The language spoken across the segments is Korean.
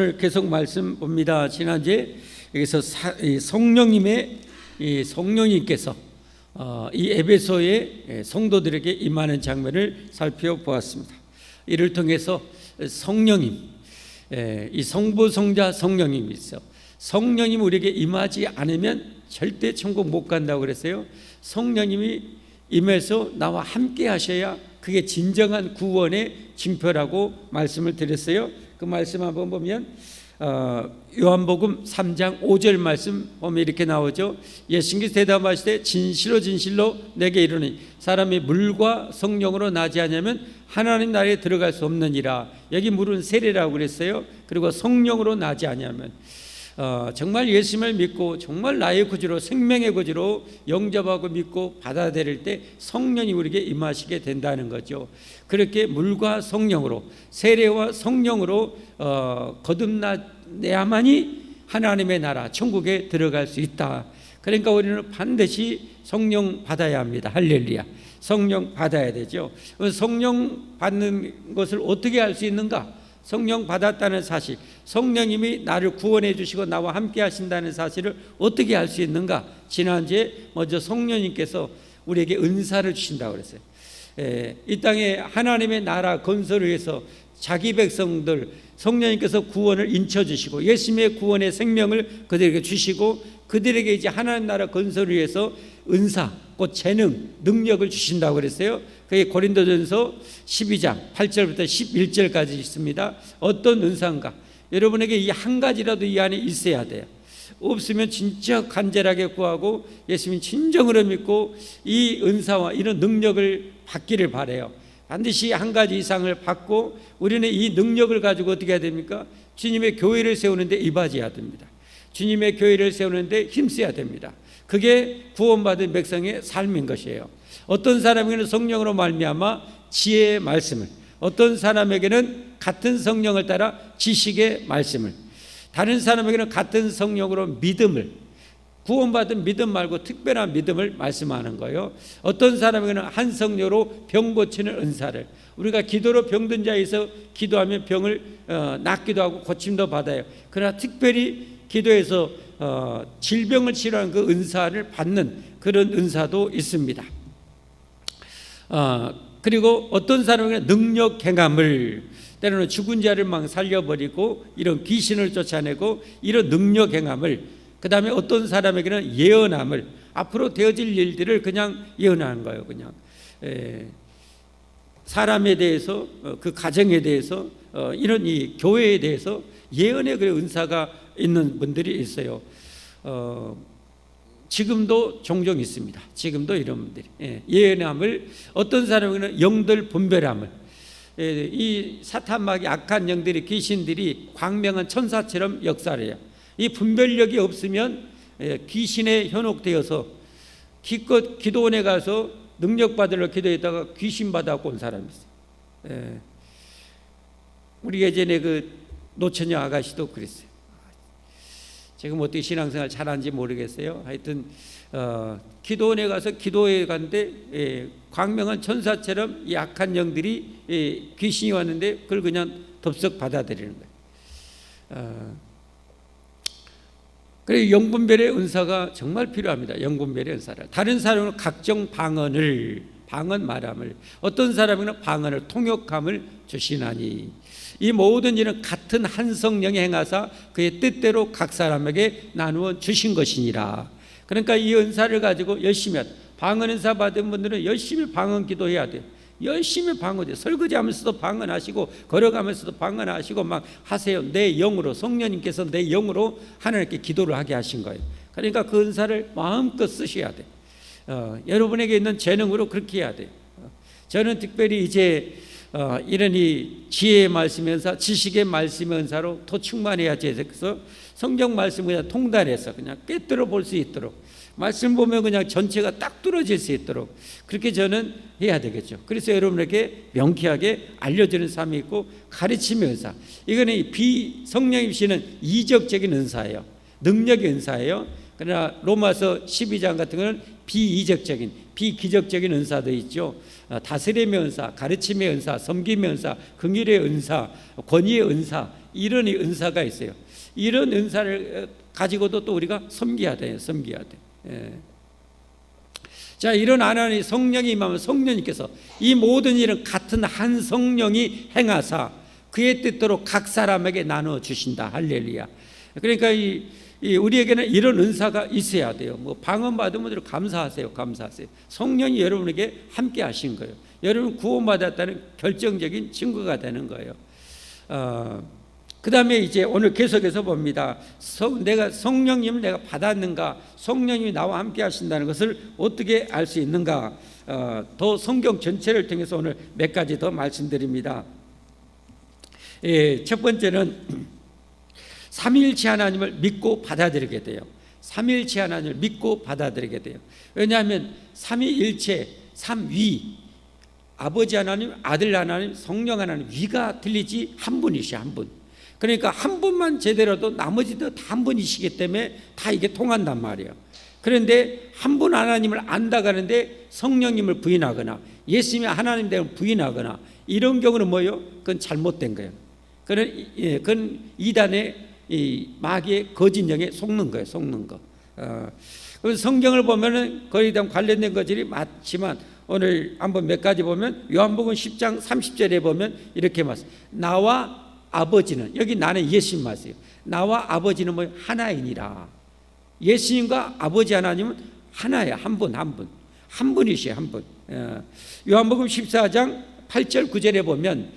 오늘 계속 말씀 봅니다. 지난주에 여기서 성령님의 성령님께서 이 에베소의 성도들에게 임하는 장면을 살펴보았습니다. 이를 통해서 성령님, 이 성부, 성자, 성령님이 있어. 성령님이 우리에게 임하지 않으면 절대 천국 못 간다고 그랬어요. 성령님이 임해서 나와 함께 하셔야 그게 진정한 구원의 징표라고 말씀을 드렸어요. 그 말씀 한번 보면 요한복음 3장 5절 말씀 보면 이렇게 나오죠. 예수님께서 대답하시되 진실로 진실로 내게 이르노니 사람이 물과 성령으로 나지 않으면 하나님 나라에 들어갈 수 없느니라. 여기 물은 세례라고 그랬어요. 그리고 성령으로 나지 않으면 정말 예수님을 믿고 정말 나의 구주로 생명의 구주로 영접하고 믿고 받아들일 때 성령이 우리에게 임하시게 된다는 거죠. 그렇게 물과 성령으로 세례와 성령으로 거듭나야만이 하나님의 나라 천국에 들어갈 수 있다. 그러니까 우리는 반드시 성령 받아야 합니다. 할렐루야. 성령 받아야 되죠. 성령 받는 것을 어떻게 할 수 있는가? 성령 받았다는 사실, 성령님이 나를 구원해 주시고 나와 함께 하신다는 사실을 어떻게 알 수 있는가? 지난주에 먼저 성령님께서 우리에게 은사를 주신다고 그랬어요. 이 땅에 하나님의 나라 건설을 위해서 자기 백성들 성령님께서 구원을 인쳐주시고 예수님의 구원의 생명을 그들에게 주시고 그들에게 이제 하나님 나라 건설을 위해서 은사, 곧 재능, 능력을 주신다고 그랬어요. 그게 고린도전서 12장 8절부터 11절까지 있습니다. 어떤 은사인가? 여러분에게 이 한 가지라도 이 안에 있어야 돼요. 없으면 진짜 간절하게 구하고 예수님 진정으로 믿고 이 은사와 이런 능력을 받기를 바라요. 반드시 한 가지 이상을 받고 우리는 이 능력을 가지고 어떻게 해야 됩니까? 주님의 교회를 세우는데 임하셔야 됩니다. 주님의 교회를 세우는데 힘써야 됩니다. 그게 구원받은 백성의 삶인 것이에요. 어떤 사람에게는 성령으로 말미암아 지혜의 말씀을, 어떤 사람에게는 같은 성령을 따라 지식의 말씀을, 다른 사람에게는 같은 성령으로 믿음을, 구원받은 믿음 말고 특별한 믿음을 말씀하는 거예요. 어떤 사람에게는 한 성령으로 병 고치는 은사를, 우리가 기도로 병든 자에서 기도하면 병을 낫기도 하고 고침도 받아요. 그러나 특별히 기도에서 질병을 치료하는 그 은사를 받는 그런 은사도 있습니다. 그리고 어떤 사람에게는 능력 행함을, 때로는 죽은 자를 막 살려버리고 이런 귀신을 쫓아내고 이런 능력 행함을, 그 다음에 어떤 사람에게는 예언함을, 앞으로 되어질 일들을 그냥 예언하는 거예요. 그냥 사람에 대해서, 그 가정에 대해서, 이런 이 교회에 대해서 예언의 그 은사가 있는 분들이 있어요. 지금도 종종 있습니다. 지금도 이런 분들이 예언함을, 어떤 사람에게는 영들 분별함을, 이 사탄마귀 악한 영들이, 귀신들이 광명한 천사처럼 역사를 해요. 이 분별력이 없으면 귀신에 현혹되어서 기껏 기도원에 가서 능력 받으러 기도했다가 귀신 받아갖고 온 사람이 있어요. 우리 예전에 그 노처녀 아가씨도 그랬어요. 지금 어떻게 신앙생활 잘하는지 모르겠어요. 하여튼 기도원에 가서 기도에 갔는데 광명한 천사처럼 이 악한 영들이 귀신이 왔는데 그걸 그냥 덥석 받아들이는 거예요. 그래서 영분별의 은사가 정말 필요합니다. 영분별의 은사를. 다른 사람은 각종 방언을, 방언 말함을, 어떤 사람에게는 방언을, 통역함을 주시나니 이 모든 일은 같은 한 성령이 행하사 그의 뜻대로 각 사람에게 나누어 주신 것이니라. 그러니까 이 은사를 가지고 열심히 하다. 방언 은사 받은 분들은 열심히 방언 기도해야 돼요. 열심히 방언해요. 설거지하면서도 방언하시고 걸어가면서도 방언하시고 막 하세요. 내 영으로, 성령님께서 내 영으로 하나님께 기도를 하게 하신 거예요. 그러니까 그 은사를 마음껏 쓰셔야 돼요. 여러분에게 있는 재능으로 그렇게 해야 돼요. 저는 특별히 이제 이런 이 지혜의 말씀의 은사, 지식의 말씀의 은사로 더 충만해야지 해서 성경 말씀을 그냥 통달해서 그냥 꿰뚫어 볼 수 있도록, 말씀 보면 그냥 전체가 딱 뚫어질 수 있도록 그렇게 저는 해야 되겠죠. 그래서 여러분에게 명쾌하게 알려주는 삶이 있고 가르침의 은사, 이거는 비성령이시는 이적적인 은사예요. 능력의 은사예요. 그러나 로마서 12장 같은 거는 비이적적인, 비기적적인 은사도 있죠. 다스림의 은사, 가르침의 은사, 섬김의 은사, 긍휼의 은사, 권위의 은사, 이런 은사가 있어요. 이런 은사를 가지고도 또 우리가 섬겨야 돼요. 섬겨야 돼. 예. 자, 이런 하나님 성령이 임하면 성령님께서 이 모든 일은 같은 한 성령이 행하사 그의 뜻대로 각 사람에게 나눠 주신다. 할렐루야. 그러니까 우리에게는 이런 은사가 있어야 돼요. 뭐 방언 받은 분들 감사하세요. 감사하세요. 성령이 여러분에게 함께 하신 거예요. 여러분 구원받았다는 결정적인 증거가 되는 거예요. 그 다음에 이제 오늘 계속해서 봅니다. 내가 성령님을 내가 받았는가, 성령님이 나와 함께 하신다는 것을 어떻게 알 수 있는가, 더 성경 전체를 통해서 오늘 몇 가지 더 말씀드립니다. 첫 번째는 삼위일체 하나님을 믿고 받아들이게 돼요. 삼위일체 하나님을 믿고 받아들이게 돼요. 왜냐하면 삼위일체, 삼위, 아버지 하나님, 아들 하나님, 성령 하나님, 위가 틀리지 한 분이시죠. 한 분. 그러니까 한 분만 제대로도 나머지도 다 한 분이시기 때문에 다 이게 통한단 말이에요. 그런데 한 분 하나님을 안다고 하는데 성령님을 부인하거나 예수님이 하나님 되면 부인하거나 이런 경우는 뭐예요? 그건 잘못된 거예요. 그건 이단의 마귀의 거짓 영에 속는 거예요. 속는 거. 성경을 보면은 거기에 대한 관련된 것들이 많지만 오늘 한번 몇 가지 보면 요한복음 10장 30절에 보면 이렇게 말씀. 나와 아버지는, 여기 나는 예수님 말이에요. 나와 아버지는 뭐 하나이니라. 예수님과 아버지 하나님은 하나예요. 한 분, 한 분. 한 분이시에요. 한 분. 요한복음 14장 8절 9절에 보면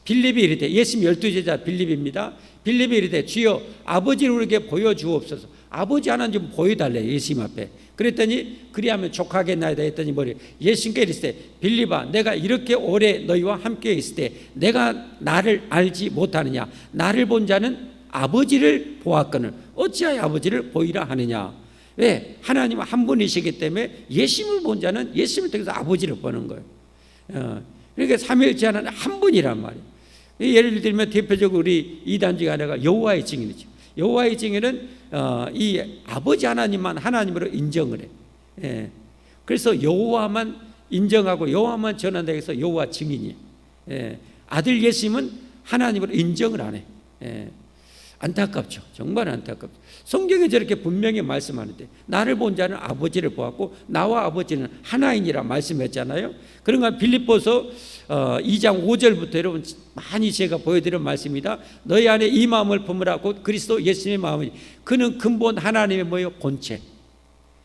빌립이 이르되, 예수님 12제자 빌립입니다. 빌립이 이르되 주여 아버지를 우리에게 보여주옵소서. 아버지 하나님 좀 보여달래요. 예수님 앞에. 그랬더니 그리하면 족하겠나이다 했더니 뭐래? 예수님께 이르시되 빌립아 내가 이렇게 오래 너희와 함께 있을 때 내가 나를 알지 못하느냐? 나를 본 자는 아버지를 보았거늘 어찌하여 아버지를 보이라 하느냐? 왜? 하나님은 한 분이시기 때문에 예수님을 본 자는 예수님을 통해서 아버지를 보는 거예요. 그러니까 삼위일체 하나는 한 분이란 말이에요. 예를 들면 대표적으로 우리 이단 중에 하나가 여호와의 증인이죠. 여호와의 증인은 이 아버지 하나님만 하나님으로 인정을 해. 예. 그래서 여호와만 인정하고 여호와만 전한다고 해서 여호와 증인이에요. 예. 아들 예수님은 하나님으로 인정을 안 해. 예. 안타깝죠. 정말 안타깝죠. 성경에 저렇게 분명히 말씀하는데 나를 본 자는 아버지를 보았고 나와 아버지는 하나이니라 말씀했잖아요. 그러니까 빌립보서 2장 5절부터 여러분 많이 제가 보여드린 말씀입니다. 너희 안에 이 마음을 품으라고 그리스도 예수님의 마음이 그는 근본 하나님의 뭐예요? 본체.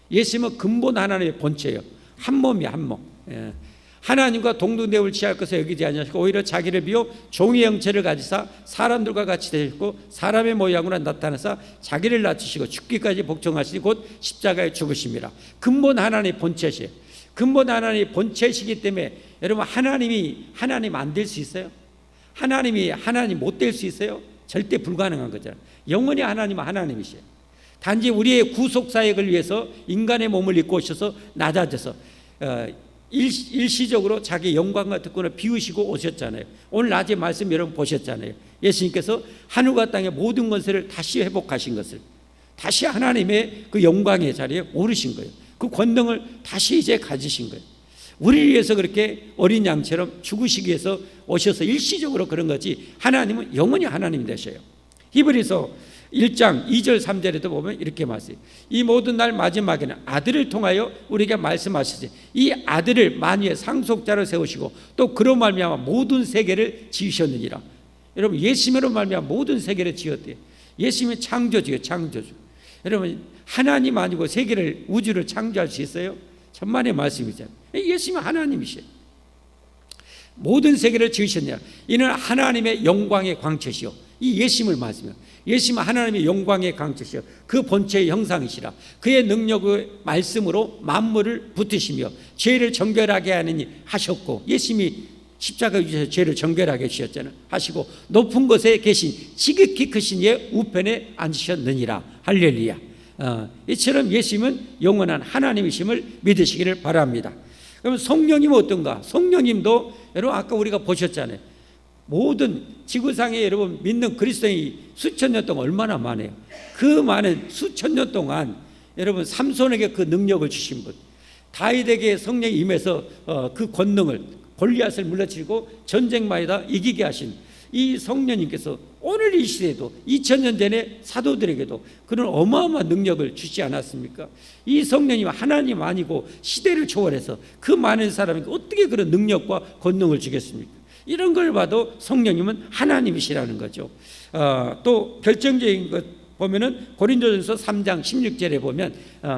예수님은 근본 하나님의 본체예요. 한 몸이야, 한 몸. 예. 하나님과 동등됨을 취할 것을 여기지 아니하시고 오히려 자기를 비워 종의 형체를 가지사 사람들과 같이 되셨고 사람의 모양으로 나타나사 자기를 낮추시고 죽기까지 복종하시니 곧 십자가에 죽으심이라. 근본 하나님의 본체시에요. 근본 하나님의 본체시기 때문에 여러분 하나님이 하나님 안 될 수 있어요? 하나님이 하나님 못 될 수 있어요? 절대 불가능한 거잖아요. 영원히 하나님은 하나님이시에요. 단지 우리의 구속 사역을 위해서 인간의 몸을 입고 오셔서 낮아져서 일시적으로 자기 영광과 특권을 비우시고 오셨잖아요. 오늘 낮에 말씀 여러분 보셨잖아요. 예수님께서 하늘과 땅의 모든 권세를 다시 회복하신 것을 다시 하나님의 그 영광의 자리에 오르신 거예요. 그 권능을 다시 이제 가지신 거예요. 우리를 위해서 그렇게 어린 양처럼 죽으시기 위해서 오셔서 일시적으로 그런 거지 하나님은 영원히 하나님 되셔요. 히브리서 1장 2절 3절에도 보면 이렇게 말씀해요. 이 모든 날 마지막에는 아들을 통하여 우리에게 말씀하시지 이 아들을 만유의 상속자로 세우시고 또 그로 말미암아 모든 세계를 지으셨느니라. 여러분 예수님으로 말미암아 모든 세계를 지었대요. 예수님이 창조주예요. 창조주. 여러분 하나님 아니고 세계를 우주를 창조할 수 있어요? 천만의 말씀이잖아요. 예수님은 하나님이시에요. 모든 세계를 지으셨느니라. 이는 하나님의 영광의 광채시요. 이 예수님을 말씀해요. 예수님은 하나님의 영광의 광채시요 그 본체의 형상이시라. 그의 능력의 말씀으로 만물을 붙으시며 죄를 정결하게 하느니 하셨고 예수님이 십자가에 주셔서 죄를 정결하게 하셨잖아요. 하시고 높은 곳에 계신 지극히 크신 이의 우편에 앉으셨느니라. 할렐루야. 이처럼 예수님은 영원한 하나님이심을 믿으시기를 바랍니다. 그럼 성령님은 어떤가? 성령님도 여러분 아까 우리가 보셨잖아요. 모든 지구상에 여러분 믿는 그리스도인이 수천 년 동안 얼마나 많아요. 그 많은 수천 년 동안 여러분 삼손에게 그 능력을 주신 분, 다윗에게 성령이 임해서 그 권능을 골리앗을 물러치고 전쟁마에다 이기게 하신 이 성령님께서 오늘 이 시대에도 2000년 전에 사도들에게도 그런 어마어마한 능력을 주지 않았습니까? 이 성령님 하나님 아니고 시대를 초월해서 그 많은 사람에게 어떻게 그런 능력과 권능을 주겠습니까? 이런 걸 봐도 성령님은 하나님이시라는 거죠. 또 결정적인 것 보면은 고린도전서 3장 16절에 보면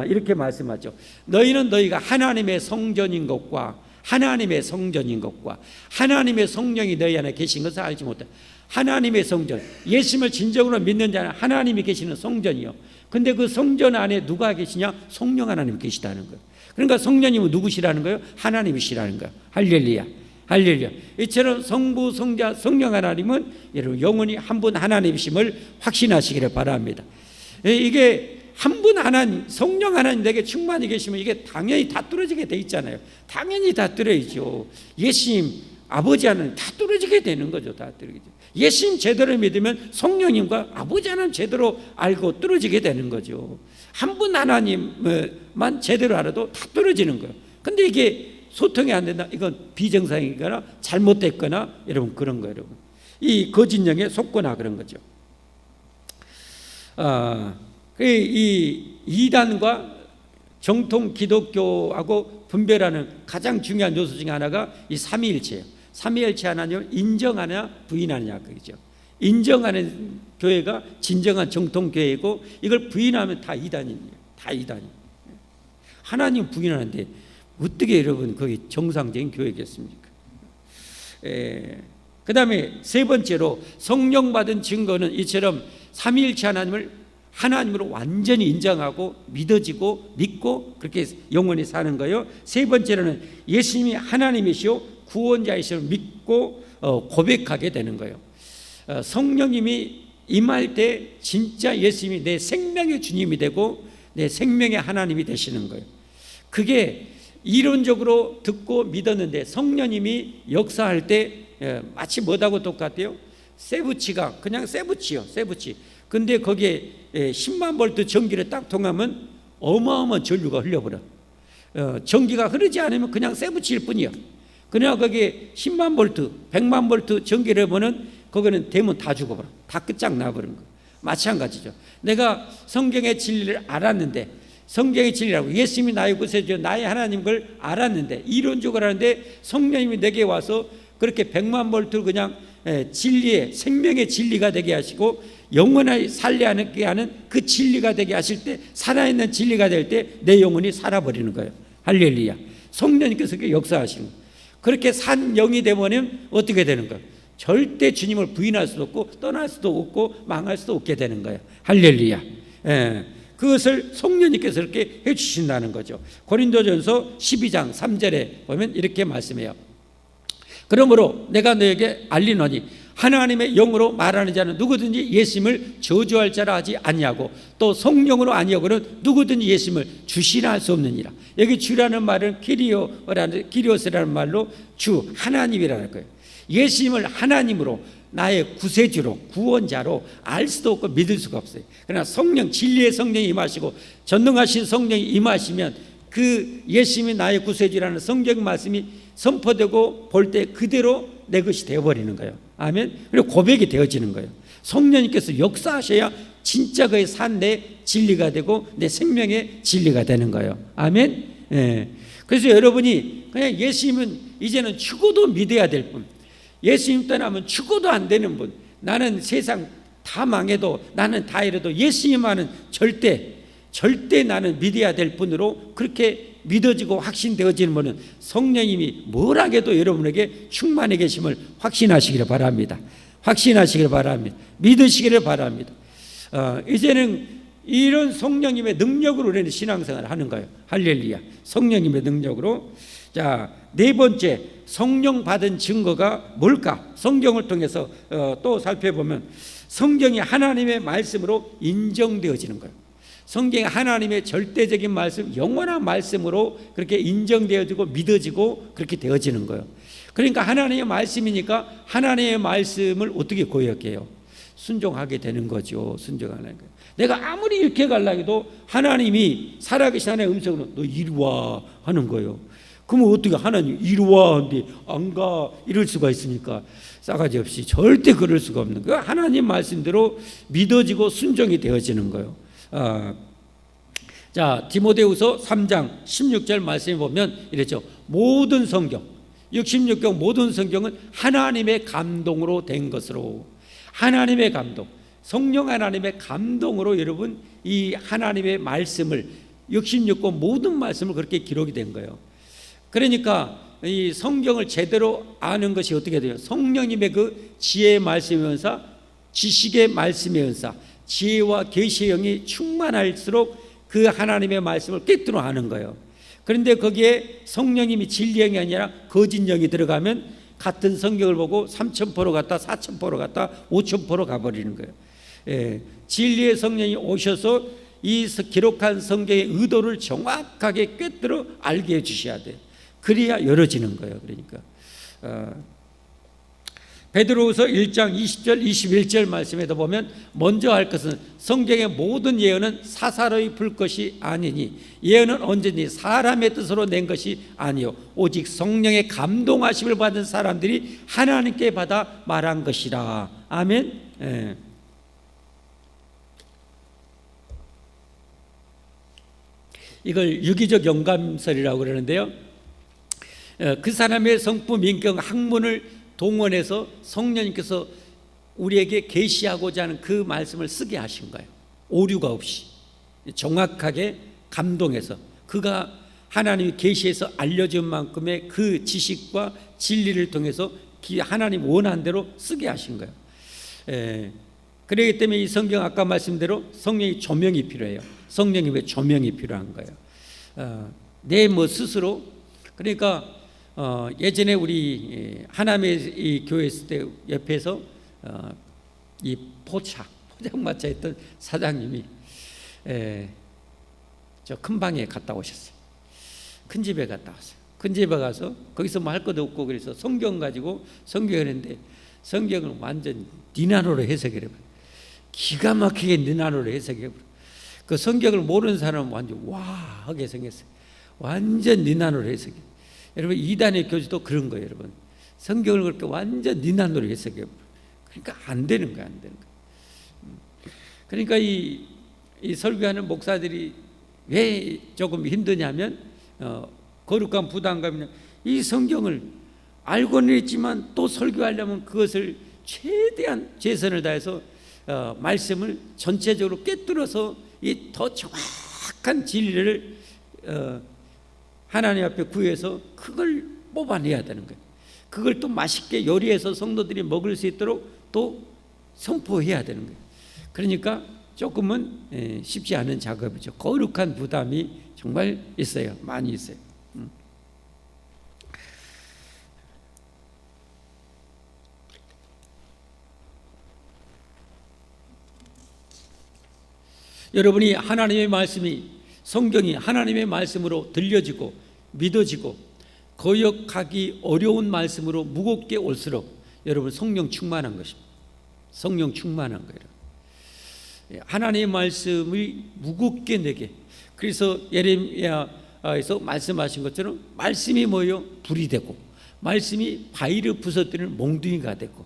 이렇게 말씀하죠. 너희는 너희가 하나님의 성전인 것과 하나님의 성전인 것과 하나님의 성령이 너희 안에 계신 것을 알지 못해. 하나님의 성전, 예수님을 진정으로 믿는 자는 하나님이 계시는 성전이요. 근데 그 성전 안에 누가 계시냐? 성령 하나님 계시다는 거예요. 그러니까 성령님은 누구시라는 거예요? 하나님이시라는 거예요. 할렐루야. 할렐루야. 이처럼 성부, 성자, 성령 하나님은 여러분 영원히 한 분 하나님이심을 확신하시기를 바랍니다. 이게 한 분 하나님, 성령 하나님 내게 충만히 계시면 이게 당연히 다 뚫어지게 돼 있잖아요. 당연히 다 뚫어지죠. 예수님, 아버지 하나님 다 뚫어지게 되는 거죠. 다 뚫어지죠. 예수님 제대로 믿으면 성령님과 아버지 하나님 제대로 알고 뚫어지게 되는 거죠. 한 분 하나님만 제대로 알아도 다 뚫어지는 거예요. 근데 이게 소통이 안 된다. 이건 비정상이거나 잘못됐거나 여러분 그런 거예요. 여러분. 이 거짓 영에 속거나 그런 거죠. 이 이단과 정통 기독교하고 분별하는 가장 중요한 요소 중에 하나가 이 삼위일체예요. 삼위일체 하나님을 인정하냐 부인하느냐 그거죠. 인정하는 교회가 진정한 정통 교회이고 이걸 부인하면 다 이단이에요. 다 이단이에요. 하나님 부인하는데 어떻게 여러분 거기 정상적인 교회겠습니까? 그 다음에 세 번째로 성령 받은 증거는 이처럼 삼위일체 하나님을 하나님으로 완전히 인정하고 믿어지고 믿고 그렇게 영원히 사는 거예요. 세 번째로는 예수님이 하나님이시오 구원자이심을 믿고 고백하게 되는 거예요. 성령님이 임할 때 진짜 예수님이 내 생명의 주님이 되고 내 생명의 하나님이 되시는 거예요. 그게 이론적으로 듣고 믿었는데 성령님이 역사할 때 마치 뭐하고 똑같아요? 세부치가 그냥 세부치요. 세부치. 근데 거기에 10만 볼트 전기를 딱 통하면 어마어마한 전류가 흘려버려. 전기가 흐르지 않으면 그냥 세부치일 뿐이야. 그러나 거기에 10만 볼트, 100만 볼트 전기를 보면 거기는 되면 다 죽어버려. 다 끝장나버린 거. 마찬가지죠. 내가 성경의 진리를 알았는데 성경의 진리라고 예수님이 나의 구세주 나의 하나님 걸 알았는데 이론적으로 하는데 성령님이 내게 와서 그렇게 100만 볼트 그냥 진리의 생명의 진리가 되게 하시고 영원히 살게 하는 그 진리가 되게 하실 때 살아있는 진리가 될 때 내 영혼이 살아버리는 거예요. 할렐루야. 성령님께서 그렇게 역사하시는 거예요. 그렇게 산 영이 되면 어떻게 되는 거예요? 절대 주님을 부인할 수도 없고 떠날 수도 없고 망할 수도 없게 되는 거예요. 할렐루야. 그것을 성령님께서 이렇게 해주신다는 거죠. 고린도전서 12장 3절에 보면 이렇게 말씀해요. 그러므로 내가 너에게 알리노니 하나님의 영으로 말하는 자는 누구든지 예수님을 저주할 자라 하지 아니하고 또 성령으로 아니하고는 누구든지 예수님을 주시라 할 수 없느니라. 여기 주라는 말은 키리오스라는 말로 주 하나님이라는 거예요. 예수님을 하나님으로 나의 구세주로 구원자로 알 수도 없고 믿을 수가 없어요. 그러나 성령 진리의 성령이 임하시고 전능하신 성령이 임하시면 그 예수님이 나의 구세주라는 성경 말씀이 선포되고 볼 때 그대로 내 것이 되어버리는 거예요. 아멘. 그리고 고백이 되어지는 거예요. 성령님께서 역사하셔야 진짜 그의 산 내 진리가 되고 내 생명의 진리가 되는 거예요. 아멘. 그래서 여러분이 그냥 예수님은 이제는 죽어도 믿어야 될 분, 예수님 떠나면 죽어도 안 되는 분, 나는 세상 다 망해도 나는 다 이래도 예수님만은 절대 나는 믿어야 될 분으로 그렇게 믿어지고 확신되어지는 분은 성령님이 뭘 하게도 여러분에게 충만히 계심을 확신하시기를 바랍니다. 확신하시기를 바랍니다. 믿으시기를 바랍니다. 이제는 이런 성령님의 능력으로 우리는 신앙생활을 하는 거예요. 할렐루야. 성령님의 능력으로. 자, 네 번째 성령 받은 증거가 뭘까? 성경을 통해서 또 살펴보면 성경이 하나님의 말씀으로 인정되어지는 거예요. 성경이 하나님의 절대적인 말씀, 영원한 말씀으로 그렇게 인정되어지고 믿어지고 그렇게 되어지는 거예요. 그러니까 하나님의 말씀이니까 하나님의 말씀을 어떻게 고역해요? 순종하게 되는 거죠. 순종하는 거예요. 내가 아무리 이렇게 가려고 해도 하나님이 살아계신 하나님의 음성으로 너 이리 와 하는 거예요. 그러면 어떻게 하나님 이리 와 하는데 안 가 이럴 수가 있습니까? 싸가지 없이 절대 그럴 수가 없는 거예요. 하나님 말씀대로 믿어지고 순종이 되어지는 거예요. 자, 디모데후서 3장 16절 말씀에 보면 이랬죠. 모든 성경 66경 모든 성경은 하나님의 감동으로 된 것으로, 하나님의 감동, 성령 하나님의 감동으로 여러분 이 하나님의 말씀을 66권 모든 말씀을 그렇게 기록이 된 거예요. 그러니까 이 성경을 제대로 아는 것이 어떻게 돼요? 성령님의 그 지혜의 말씀의 은사, 지식의 말씀의 은사, 지혜와 계시의 영이 충만할수록 그 하나님의 말씀을 꿰뚫어 아는 거예요. 그런데 거기에 성령님이 진리의 영이 아니라 거짓 영이 들어가면 같은 성경을 보고 3,000%로 갔다 4,000%로 갔다 5,000%로 가버리는 거예요. 진리의 성령이 오셔서 이 기록한 성경의 의도를 정확하게 꿰뚫어 알게 해주셔야 돼요. 그래야 열어지는 거예요. 그러니까 베드로후서 1장 20절 21절 말씀에도 보면 먼저 할 것은 성경의 모든 예언은 사사로이 불 것이 아니니 예언은 언제니 사람의 뜻으로 낸 것이 아니요 오직 성령의 감동하심을 받은 사람들이 하나님께 받아 말한 것이라. 아멘. 이걸 유기적 영감설이라고 그러는데요. 그 사람의 성품, 인격, 학문을 동원해서 성령님께서 우리에게 계시하고자 하는 그 말씀을 쓰게 하신 거예요. 오류가 없이 정확하게 감동해서 그가 하나님이 계시해서 알려준 만큼의 그 지식과 진리를 통해서 하나님 원하는 대로 쓰게 하신 거예요. 그렇기 때문에 이 성경 아까 말씀대로 성령의 조명이 필요해요. 성령님의 조명이 필요한 거예요. 내 뭐 스스로. 그러니까 예전에 우리 하남의 이 교회 있을 때 옆에서 이 포장마차 했던 사장님이 저 큰 방에 갔다 오셨어요. 큰 집에 갔다 왔어요. 큰 집에 가서 거기서 뭐 할 것도 없고 그래서 성경 가지고 성경을 했는데 성경을 완전 니나노로 해석해버려. 기가 막히게 니나노로 해석해버려. 그 성경을 모르는 사람은 완전 와 하게 생겼어요. 완전 니나노로 해석해. 여러분 이단의 교주도 그런 거예요. 여러분 성경을 그렇게 완전 니나노로 해석해. 그러니까 안 되는 거야, 안 되는 거야. 그러니까 이 설교하는 목사들이 왜 조금 힘드냐면 거룩한 부담감이냐. 이 성경을 알고는 있지만 또 설교하려면 그것을 최대한 최선을 다해서 말씀을 전체적으로 꿰뚫어서 이 더 정확한 진리를 하나님 앞에 구해서 그걸 뽑아내야 되는 거예요. 그걸 또 맛있게 요리해서 성도들이 먹을 수 있도록 또 선포해야 되는 거예요. 그러니까 조금은 쉽지 않은 작업이죠. 거룩한 부담이 정말 있어요. 많이 있어요. 여러분이 하나님의 말씀이 성경이 하나님의 말씀으로 들려지고 믿어지고 거역하기 어려운 말씀으로 무겁게 올수록 여러분 성령 충만한 것입니다. 성령 충만한 거예요. 하나님의 말씀이 무겁게 내게. 그래서 예레미야에서 말씀하신 것처럼 말씀이 뭐예요? 불이 되고 말씀이 바위를 부서뜨리는 몽둥이가 되고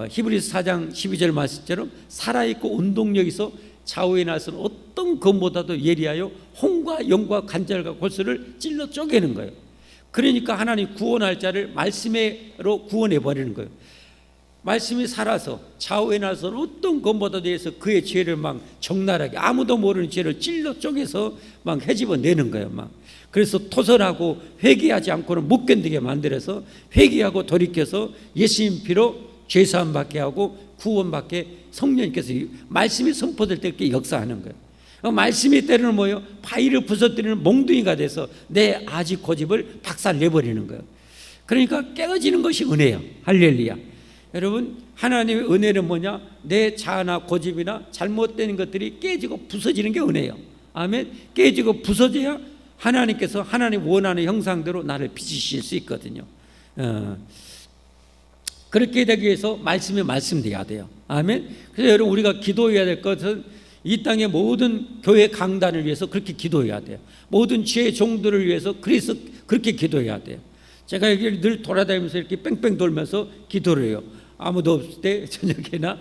히브리서 4장 12절 말씀처럼 살아있고 운동력 있어 좌우에 나서는 어떤 것보다도 예리하여 혼과 영과 관절과 골수를 찔러 쪼개는 거예요. 그러니까 하나님 구원할 자를 말씀으로 구원해 버리는 거예요. 말씀이 살아서 좌우에 나서는 어떤 것보다도 해서 그의 죄를 막 적나라하게 아무도 모르는 죄를 찔러 쪼개서 막 헤집어 내는 거예요. 막 그래서 토설하고 회개하지 않고는 못 견디게 만들어서 회개하고 돌이켜서 예수님 피로 죄사함 받게 하고 구원받게 성령님께서 말씀이 선포될 때 이렇게 역사하는 거예요. 말씀이 때로는 뭐예요? 바위를 부서뜨리는 몽둥이가 돼서 내 아직 고집을 박살내버리는 거예요. 그러니까 깨어지는 것이 은혜예요. 할렐루야. 여러분 하나님의 은혜는 뭐냐? 내 자아나 고집이나 잘못된 것들이 깨지고 부서지는 게 은혜예요. 아멘. 깨지고 부서져야 하나님께서 하나님 원하는 형상대로 나를 빚으실 수 있거든요. 그렇게 되기 위해서 말씀이 말씀돼야 돼요. 아멘. 그래서 여러분 우리가 기도해야 될 것은 이 땅의 모든 교회 강단을 위해서 그렇게 기도해야 돼요. 모든 지혜 종들을 위해서 그래서 그렇게 기도해야 돼요. 제가 여기 늘 돌아다니면서 이렇게 뺑뺑 돌면서 기도를 해요. 아무도 없을 때 저녁에나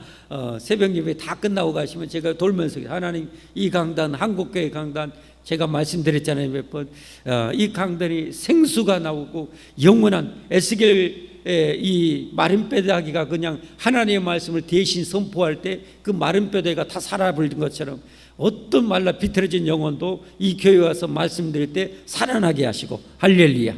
새벽 예배 다 끝나고 가시면 제가 돌면서 하나님 이 강단 한국교회 강단 제가 말씀드렸잖아요 몇 번. 이 강단이 생수가 나오고 영원한 에스겔 이 마른 뼈다귀가 그냥 하나님의 말씀을 대신 선포할 때 그 마른 뼈다귀가 다 살아버린 것처럼 어떤 말라 비틀어진 영혼도 이 교회 와서 말씀드릴 때 살아나게 하시고 할렐루야.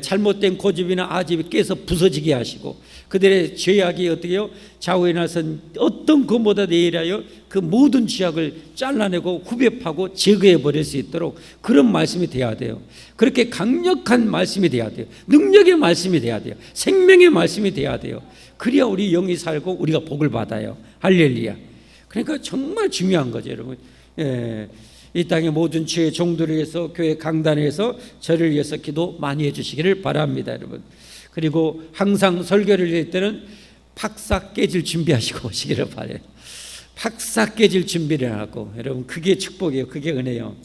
잘못된 고집이나 아집이 깨서 부서지게 하시고 그들의 죄악이 어떻게요? 좌우에 나선 어떤 것보다 내일하여 그 모든 죄악을 잘라내고 후벼파고 제거해 버릴 수 있도록 그런 말씀이 돼야 돼요. 그렇게 강력한 말씀이 돼야 돼요. 능력의 말씀이 돼야 돼요. 생명의 말씀이 돼야 돼요. 그래야 우리 영이 살고 우리가 복을 받아요. 할렐루야. 그러니까 정말 중요한 거죠, 여러분. 이 땅의 모든 죄의 종들을 위해서 교회 강단에서 저를 위해서 기도 많이 해주시기를 바랍니다, 여러분. 그리고 항상 설교를 할 때는 팍싹 깨질 준비하시고 오시기를 바라요. 팍싹 깨질 준비를 하고 여러분 그게 축복이에요. 그게 은혜요.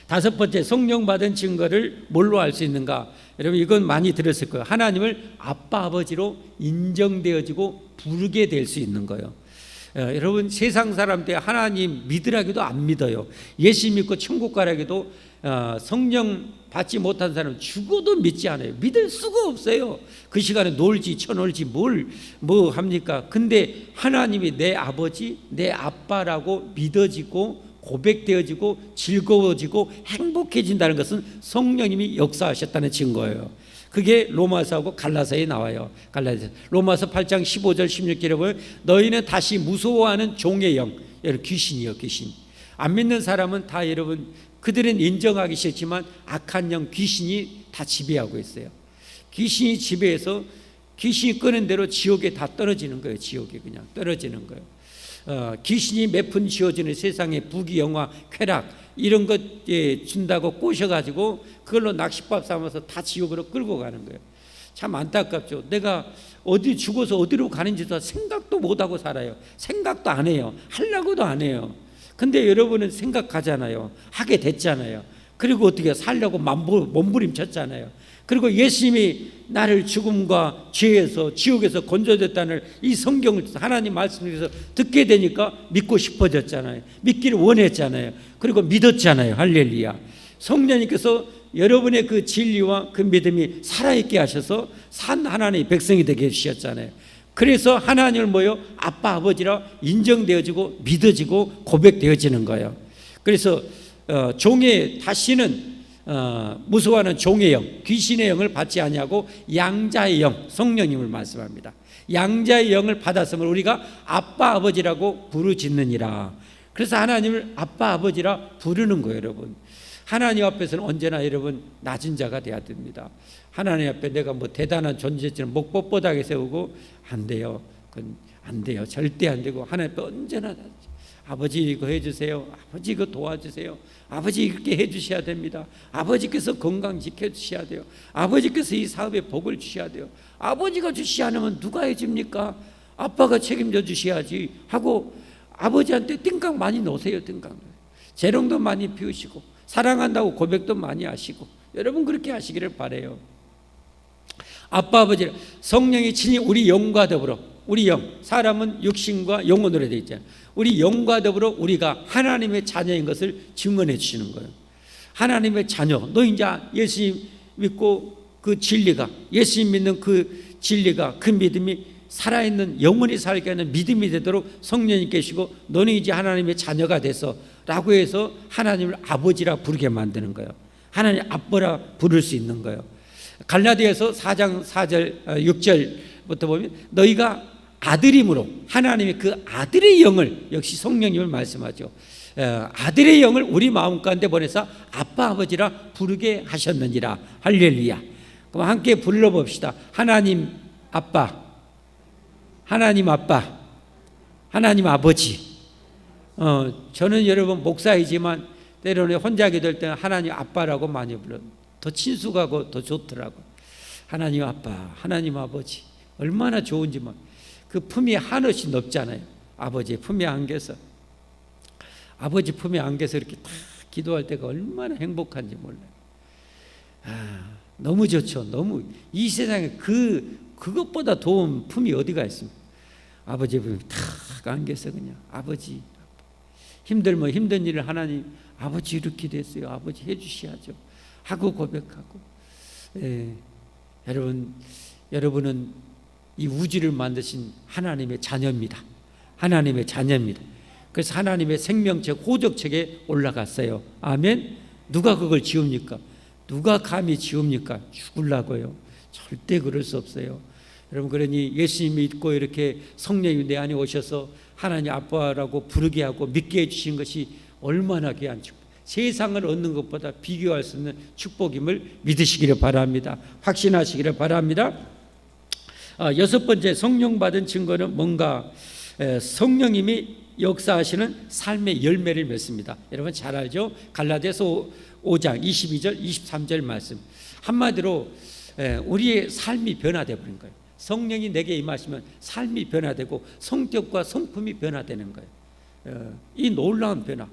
다섯 번째, 성령 받은 증거를 뭘로 알 수 있는가? 여러분 이건 많이 들었을 거예요. 하나님을 아빠 아버지로 인정되어지고 부르게 될 수 있는 거예요. 여러분 세상 사람들 하나님 믿으라기도 안 믿어요. 예수 믿고 천국 가라기도 성령 받지 못한 사람은 죽어도 믿지 않아요. 믿을 수가 없어요. 그 시간에 놀지 쳐놀지 뭐 합니까? 근데 하나님이 내 아버지 내 아빠라고 믿어지고 고백되어지고 즐거워지고 행복해진다는 것은 성령님이 역사하셨다는 증거예요. 그게 로마서하고 갈라서에 나와요. 로마서 8장 15절 16절에 보면 너희는 다시 무서워하는 종의 영, 여러분 귀신이요 귀신. 안 믿는 사람은 다 여러분 그들은 인정하기 싫지만 악한 영 귀신이 다 지배하고 있어요. 귀신이 지배해서 귀신이 끄는 대로 지옥에 다 떨어지는 거예요. 지옥에 그냥 떨어지는 거예요. 귀신이 몇 푼 지어지는 세상의 부귀영화 쾌락 이런 것 준다고 꼬셔가지고 그걸로 낚싯밥 삼아서 다 지옥으로 끌고 가는 거예요. 참 안타깝죠. 내가 어디 죽어서 어디로 가는지도 생각도 못하고 살아요. 생각도 안 해요. 하려고도 안 해요. 근데 여러분은 생각하잖아요. 하게 됐잖아요. 그리고 어떻게 살려고 몸부림쳤잖아요. 그리고 예수님이 나를 죽음과 죄에서 지옥에서 건져줬다는 이 성경을 하나님 말씀에서 듣게 되니까 믿고 싶어졌잖아요. 믿기를 원했잖아요. 그리고 믿었잖아요. 할렐루야. 성령님께서 여러분의 그 진리와 그 믿음이 살아있게 하셔서 산 하나님의 백성이 되게 해주셨잖아요. 그래서 하나님을 뭐요? 아빠 아버지라 인정되어지고 믿어지고 고백되어지는 거예요. 그래서 종의 다시는 무서워하는 종의 영, 귀신의 영을 받지 아니하고 양자의 영, 성령님을 말씀합니다. 양자의 영을 받았으면 우리가 아빠 아버지라고 부르짖느니라. 그래서 하나님을 아빠 아버지라 부르는 거예요, 여러분. 하나님 앞에서는 언제나 여러분 낮은 자가 돼야 됩니다. 하나님 앞에 내가 뭐 대단한 존재처럼 목 뻣뻣하게 세우고 안 돼요. 그건 안 돼요. 절대 안 되고 하나님 앞에 언제나 아버지 이거 해주세요. 아버지 이거 도와주세요. 아버지 이렇게 해주셔야 됩니다. 아버지께서 건강 지켜주셔야 돼요. 아버지께서 이 사업에 복을 주셔야 돼요. 아버지가 주시지 않으면 누가 해줍니까? 아빠가 책임져 주셔야지 하고 아버지한테 띵강 많이 놓으세요. 띵강 재롱도 많이 피우시고 사랑한다고 고백도 많이 하시고 여러분 그렇게 하시기를 바라요. 아빠 아버지 성령이 친히 우리 영과 더불어 우리 영 사람은 육신과 영혼으로 되어 있잖아요. 우리 영과 더불어 우리가 하나님의 자녀인 것을 증언해 주시는 거예요. 하나님의 자녀 너 이제 예수님 믿고 그 진리가 예수님 믿는 그 진리가 그 믿음이 살아있는 영원히 살게 하는 믿음이 되도록 성령이 계시고 너는 이제 하나님의 자녀가 돼서 라고 해서 하나님을 아버지라 부르게 만드는 거예요. 하나님 아빠라 부를 수 있는 거예요. 갈라디아서 4장 4절 6절부터 보면 너희가 아들임으로 하나님의 그 아들의 영을 역시 성령님을 말씀하죠. 아들의 영을 우리 마음 가운데 보내서 아빠 아버지라 부르게 하셨느니라. 할렐루야. 그럼 함께 불러봅시다. 하나님 아빠, 하나님 아빠, 하나님 아버지. 저는 여러분 목사이지만 때로는 혼자 기도할 때는 하나님 아빠라고 많이 불러요. 더 친숙하고 더 좋더라고. 하나님 아빠, 하나님 아버지. 얼마나 좋은지 그 품이 한없이 높잖아요. 아버지의 품에 안겨서, 아버지 품에 안겨서 이렇게 딱 기도할 때가 얼마나 행복한지 몰라요. 너무 좋죠. 너무 이 세상에 그것보다 좋은 품이 어디가 있습니까? 아버지 품에 탁 안겨서 그냥 아버지, 힘들면 힘든 일을 하나님, 아버지 이렇게 됐어요, 아버지 해주셔야죠 하고 고백하고. 여러분은 이 우주를 만드신 하나님의 자녀입니다. 하나님의 자녀입니다. 그래서 하나님의 생명책, 호적책에 올라갔어요. 아멘. 누가 그걸 지웁니까? 누가 감히 지웁니까? 죽으려고요. 절대 그럴 수 없어요. 여러분, 그러니 예수님 믿고 이렇게 성령이 내 안에 오셔서 하나님 아빠라고 부르게 하고 믿게 해주신 것이 얼마나 귀한 축복, 세상을 얻는 것보다 비교할 수 없는 축복임을 믿으시기를 바랍니다. 확신하시기를 바랍니다. 여섯 번째, 성령 받은 증거는 뭔가? 성령님이 역사하시는 삶의 열매를 맺습니다. 여러분 잘 알죠? 갈라디아서 5장 22절 23절 말씀. 한마디로 우리의 삶이 변화되어 버린 거예요. 성령이 내게 임하시면 삶이 변화되고 성격과 성품이 변화되는 거예요. 이 놀라운 변화,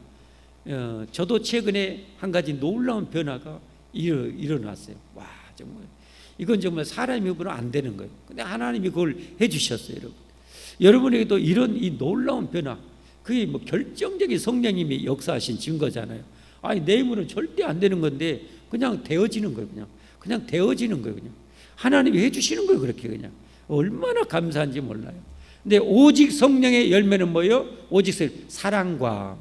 저도 최근에 한 가지 놀라운 변화가 일어났어요. 와, 정말 이건 정말 사람이 입으로 안 되는 거예요. 근데 하나님이 그걸 해주셨어요. 여러분에게도 이런 이 놀라운 변화, 그게 뭐 결정적인 성령님이 역사하신 증거잖아요. 아니, 내 힘으로는 절대 안 되는 건데 그냥 되어지는 거예요. 그냥 되어지는 거예요. 그냥 하나님이 해주시는 거예요. 그렇게 그냥 얼마나 감사한지 몰라요. 근데 오직 성령의 열매는 뭐예요? 오직 사랑과.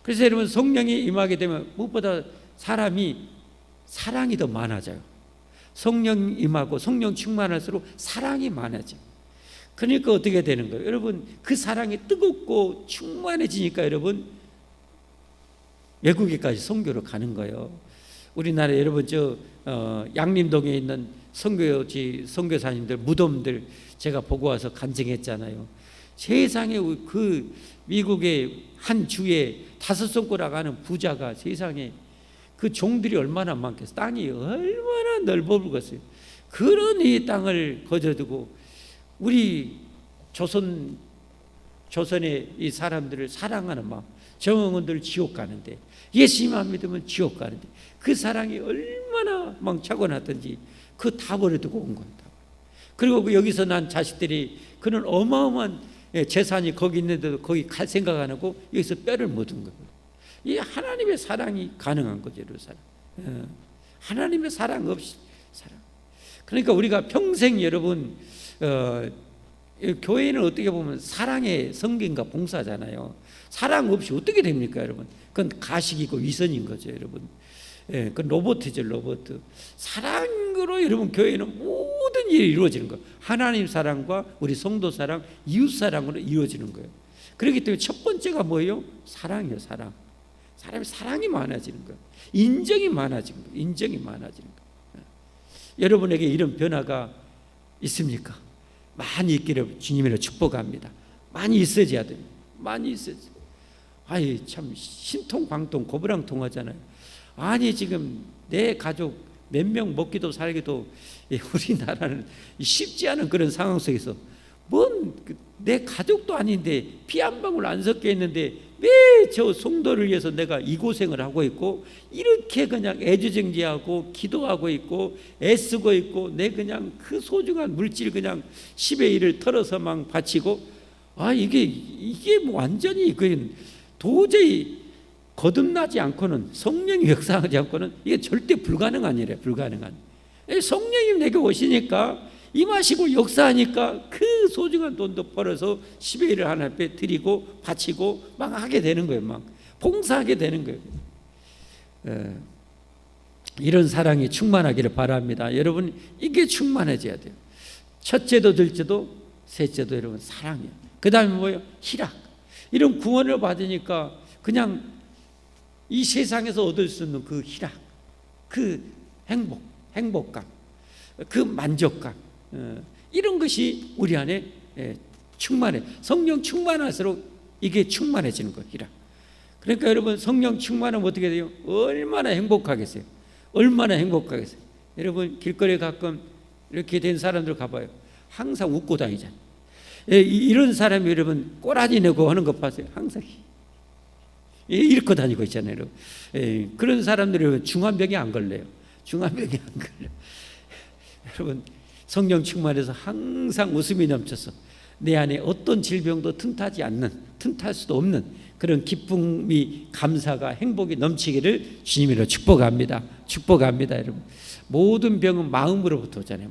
그래서 여러분, 성령이 임하게 되면 무엇보다 사랑이 더 많아져요. 성령 임하고 성령 충만할수록 사랑이 많아져요. 그러니까 어떻게 되는 거예요? 여러분, 그 사랑이 뜨겁고 충만해지니까 여러분 외국에까지 선교로 가는 거예요. 우리나라 여러분 양림동에 있는 선교사님들 무덤들 제가 보고 와서 간증했잖아요. 세상에 그 미국의 한 주에 5손가락 하는 부자가 세상에 그 종들이 얼마나 많겠어요. 땅이 얼마나 넓어버렸어요. 그런 이 땅을 거저두고 우리 조선의 이 사람들을 사랑하는 마음, 정원들 지옥 가는데, 예수님만 믿으면 지옥 가는데 그 사랑이 얼마나 타고났던지 그 다 버려두고 온 겁니다. 그리고 여기서 난 자식들이 그런 어마어마한 재산이 거기 있는데도 거기 갈 생각 안 하고 여기서 뼈를 묻은 거예요. 이 하나님의 사랑이 가능한 거죠. 하나님의 사랑 없이 사랑. 그러니까 우리가 평생 여러분 교회는 어떻게 보면 사랑의 성경과 봉사잖아요. 사랑 없이 어떻게 됩니까, 여러분? 그건 가식이고 위선인 거죠, 여러분. 그건 로봇이죠, 로봇. 사랑으로 여러분 교회는 모든 일이 이루어지는 거예요. 하나님 사랑과 우리 성도 사랑, 이웃 사랑으로 이루어지는 거예요. 그렇기 때문에 첫 번째가 뭐예요? 사랑이에요, 사랑. 사랑이 많아지는 거예요. 인정이 많아지는 거예요. 인정이 많아지는 거예요. 여러분에게 이런 변화가 있습니까? 많이 있기를 주님으로 축복합니다. 많이 있어져야 됩니다. 많이 있어져. 아이, 참 신통방통 고부랑통하잖아요. 아니, 지금 내 가족 몇 명 먹기도 살기도 우리나라는 쉽지 않은 그런 상황 속에서 내 가족도 아닌데 피 한 방울 안 섞여 있는데 왜 저 성도를 위해서 내가 이 고생을 하고 있고 이렇게 그냥 애지중지하고 기도하고 있고 애쓰고 있고 내 그냥 그 소중한 물질 그냥 10의 1을 털어서 막 바치고, 이게 뭐 완전히 도저히 거듭나지 않고는, 성령이 역사하지 않고는 이게 절대 불가능한 일이에요. 불가능한. 성령님 내게 오시니까 임하시고 역사하니까 그 소중한 돈도 벌어서 10의 1을 하나님께 드리고 바치고 막 하게 되는 거예요. 막 봉사하게 되는 거예요. 이런 사랑이 충만하기를 바랍니다. 여러분, 이게 충만해져야 돼요. 첫째도 둘째도 셋째도 여러분 사랑이에요. 그 다음에 뭐예요? 희락. 이런 구원을 받으니까 그냥 이 세상에서 얻을 수 있는 그 희락, 그 행복감, 그 만족감, 이런 것이 우리 안에 충만해. 성령 충만할수록 이게 충만해지는 거예요. 희락. 그러니까 여러분, 성령 충만하면 어떻게 돼요? 얼마나 행복하겠어요. 얼마나 행복하겠어요. 여러분, 길거리에 가끔 이렇게 된 사람들 가봐요. 항상 웃고 다니잖아요. 이런 사람이 여러분 꼬라지 내고 하는 것 봤어요? 항상 이렇게 다니고 있잖아요. 그런 사람들이 중환병이 안 걸려요. 중환병이 안 걸려. 여러분 성령 충만해서 항상 웃음이 넘쳐서 내 안에 어떤 질병도 틈탈 수도 없는 그런 기쁨이, 감사가, 행복이 넘치기를 주님으로 축복합니다. 여러분 모든 병은 마음으로부터 오잖아요.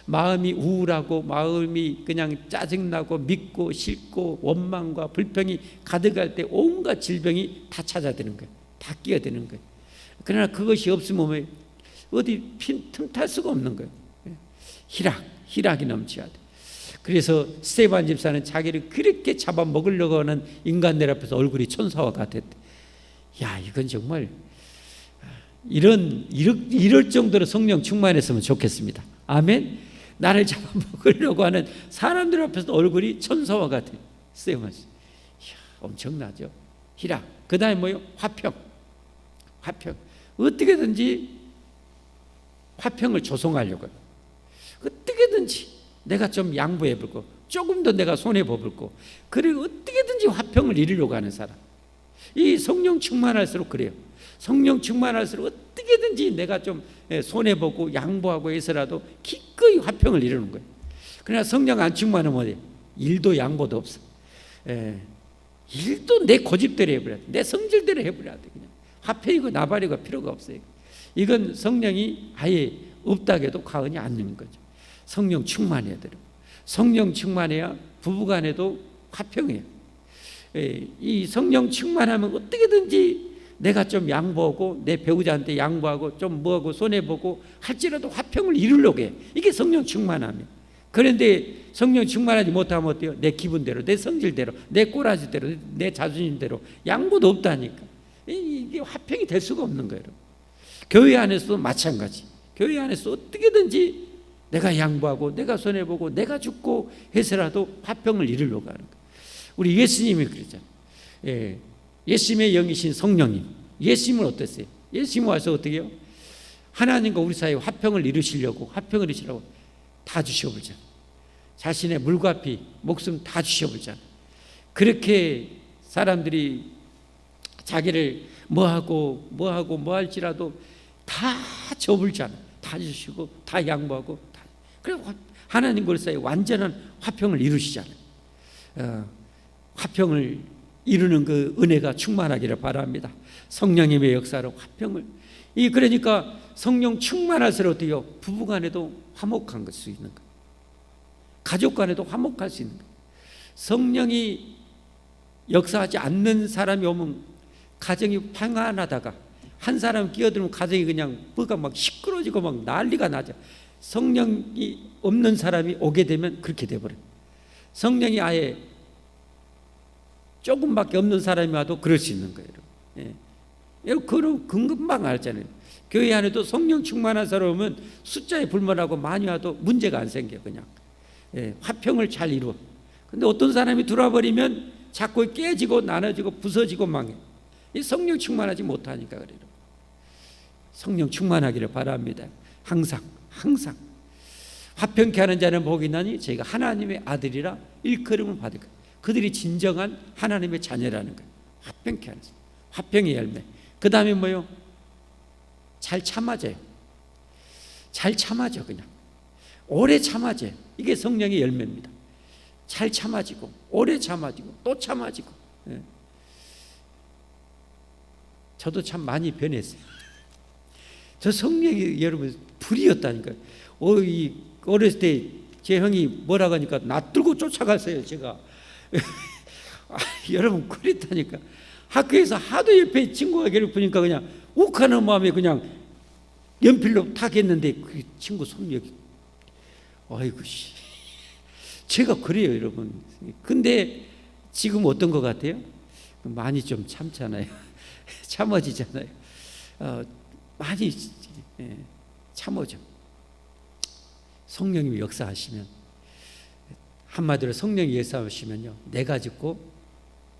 마음이 우울하고 마음이 그냥 짜증나고 믿고 싫고 원망과 불평이 가득할 때 온갖 질병이 다 찾아드는 거예요. 다 끼어드는 거예요. 그러나 그것이 없으면 어디 틈탈 수가 없는 거예요. 희락이 넘쳐야 돼. 그래서 스데반 집사는 자기를 그렇게 잡아먹으려고 하는 인간들 앞에서 얼굴이 천사와 같았대. 야, 이건 정말 이럴 정도로 성령 충만했으면 좋겠습니다. 아멘. 나를 잡아먹으려고 하는 사람들 앞에서 얼굴이 천사와 같아. 스데반. 엄청나죠. 희락. 그 다음에 뭐요? 화평. 어떻게든지 화평을 조성하려고 해요. 어떻게든지 내가 좀 양보해보고 조금 더 내가 손해보고 그리고 어떻게든지 화평을 이루려고 하는 사람. 이 성령 충만할수록 그래요. 성령 충만할수록 어떻게든지 내가 좀 손해보고 양보하고 해서라도 기꺼이 화평을 이루는 거예요. 그러나 성령 안 충만하면 뭐예요? 일도 양보도 없어. 일도 내 고집대로 해버려야 돼. 내 성질대로 해버려야 돼. 그냥 화평이고 나발이고 필요가 없어요. 이건 성령이 아예 없다고 해도 과언이 아닌 거죠. 성령 충만해야 돼요. 성령 충만해야 부부간에도 화평해요. 이 성령 충만하면 어떻게든지 내가 좀 양보하고 내 배우자한테 양보하고 좀 뭐하고 손해보고 할지라도 화평을 이루려고 해. 이게 성령 충만함이에요. 그런데 성령 충만하지 못하면 어때요? 내 기분대로, 내 성질대로, 내 꼬라지대로, 내 자존심대로 양보도 없다니까. 이게 화평이 될 수가 없는 거예요. 교회 안에서도 마찬가지. 교회 안에서 어떻게든지 내가 양보하고 내가 손해보고 내가 죽고 해서라도 화평을 이루려고 하는 거예요. 우리 예수님이 그러잖아요. 예수님의 영이신 성령님. 예수님은 어땠어요? 예수님 와서 어떻게 해요? 하나님과 우리 사이에 화평을 이루시려고 다 주셔버리잖아요. 자신의 물과 피, 목숨 다 주셔버리잖아요. 그렇게 사람들이 자기를 뭐하고 뭐 할지라도 다 줘버리잖아요. 다 주시고 다 양보하고 그래서 하나님과 우리 사이에 완전한 화평을 이루시잖아요. 화평을 이루는 그 은혜가 충만하기를 바랍니다. 성령님의 역사로 화평을. 그러니까 성령 충만할수록 어때요? 부부간에도 화목한 걸 수 있는 거예요. 가족간에도 화목할 수 있는 거예요. 성령이 역사하지 않는 사람이 오면 가정이 평안하다가 한 사람 끼어들면 가정이 그냥 뭐가 막 시끄러지고 막 난리가 나죠. 성령이 없는 사람이 오게 되면 그렇게 돼버려요. 성령이 아예 조금밖에 없는 사람이 와도 그럴 수 있는 거예요. 그럼 금방 알잖아요. 교회 안에도 성령 충만한 사람은 숫자에 불문하고 많이 와도 문제가 안 생겨. 그냥 화평을 잘 이루어. 근데 어떤 사람이 들어와 버리면 자꾸 깨지고 나눠지고 부서지고 망해. 이 성령 충만하지 못하니까 그래요. 성령 충만하기를 바랍니다. 항상 화평케 하는 자는 복이 있나니 저희가 하나님의 아들이라 일컬음을 받을 거예요. 그들이 진정한 하나님의 자녀라는 거예요. 화평케 하는 자, 화평의 열매. 그 다음에 뭐요? 잘 참아져요. 그냥 오래 참아져요. 이게 성령의 열매입니다. 잘 참아지고 오래 참아지고 또 참아지고. 저도 참 많이 변했어요. 저 성령이 여러분 불이었다니까요. 어렸을 때 제 형이 뭐라고 하니까 놔두고 쫓아갔어요. 제가 여러분 그랬다니까. 학교에서 하도 옆에 친구가 괴롭히니까 그냥 욱하는 마음에 그냥 연필로 탁 했는데 그 친구 손 여기. 아이고 씨. 제가 그래요 여러분. 근데 지금 어떤 것 같아요? 많이 좀 참잖아요. 참아지잖아요. 많이 참아져. 성령님이 역사하시면, 한마디로 성령이 역사하시면요, 내가 죽고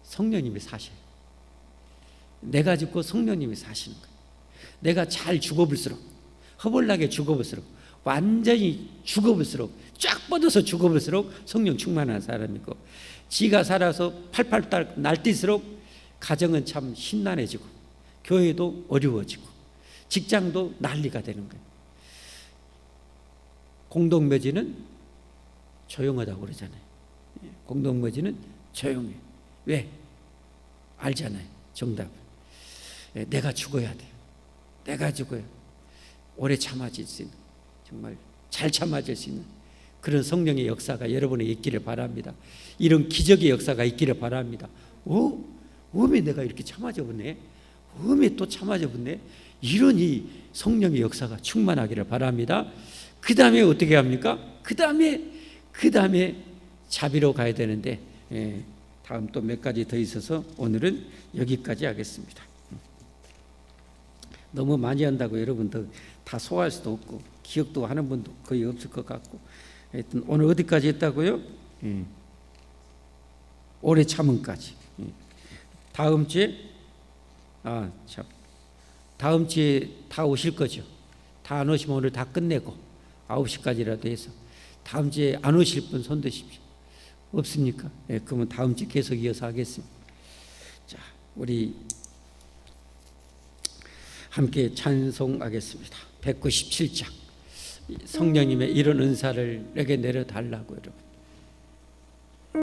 성령님이 사셔요. 내가 죽고 성령님이 사시는 거예요. 내가 잘 죽어볼수록, 허벌나게 죽어볼수록 완전히 죽어볼수록 쫙 뻗어서 죽어볼수록 성령 충만한 사람이고, 지가 살아서 팔팔 날뛸수록 가정은 참 심란해지고, 교회도 어려워지고, 직장도 난리가 되는 거예요. 공동묘지는 조용하다고 그러잖아요. 공동묘지는 조용해. 왜? 알잖아요, 정답을. 내가 죽어야 돼요. 내가 죽어야 오래 참아질 수 있는, 정말 잘 참아질 수 있는 그런 성령의 역사가 여러분에 있기를 바랍니다. 이런 기적의 역사가 있기를 바랍니다. 왜 내가 이렇게 참아져 보네? 왜 또 참아져 보네? 이런 이 성령의 역사가 충만하기를 바랍니다. 그 다음에 어떻게 합니까? 그 다음에 자비로 가야 되는데, 다음 또 몇 가지 더 있어서 오늘은 여기까지 하겠습니다. 너무 많이 한다고 여러분 다 소화할 수도 없고 기억도 하는 분도 거의 없을 것 같고, 하여튼 오늘 어디까지 했다고요? 오래 참음까지. 다음 주에 다음 주에 다 오실 거죠? 다 안 오시면 오늘 다 끝내고 9시까지라도 해서, 다음 주에 안 오실 분 손 드십시오. 없습니까? 그러면 다음 주 계속 이어서 하겠습니다. 자, 우리 함께 찬송하겠습니다. 197장. 성령님의 이런 은사를 내게 내려달라고 여러분.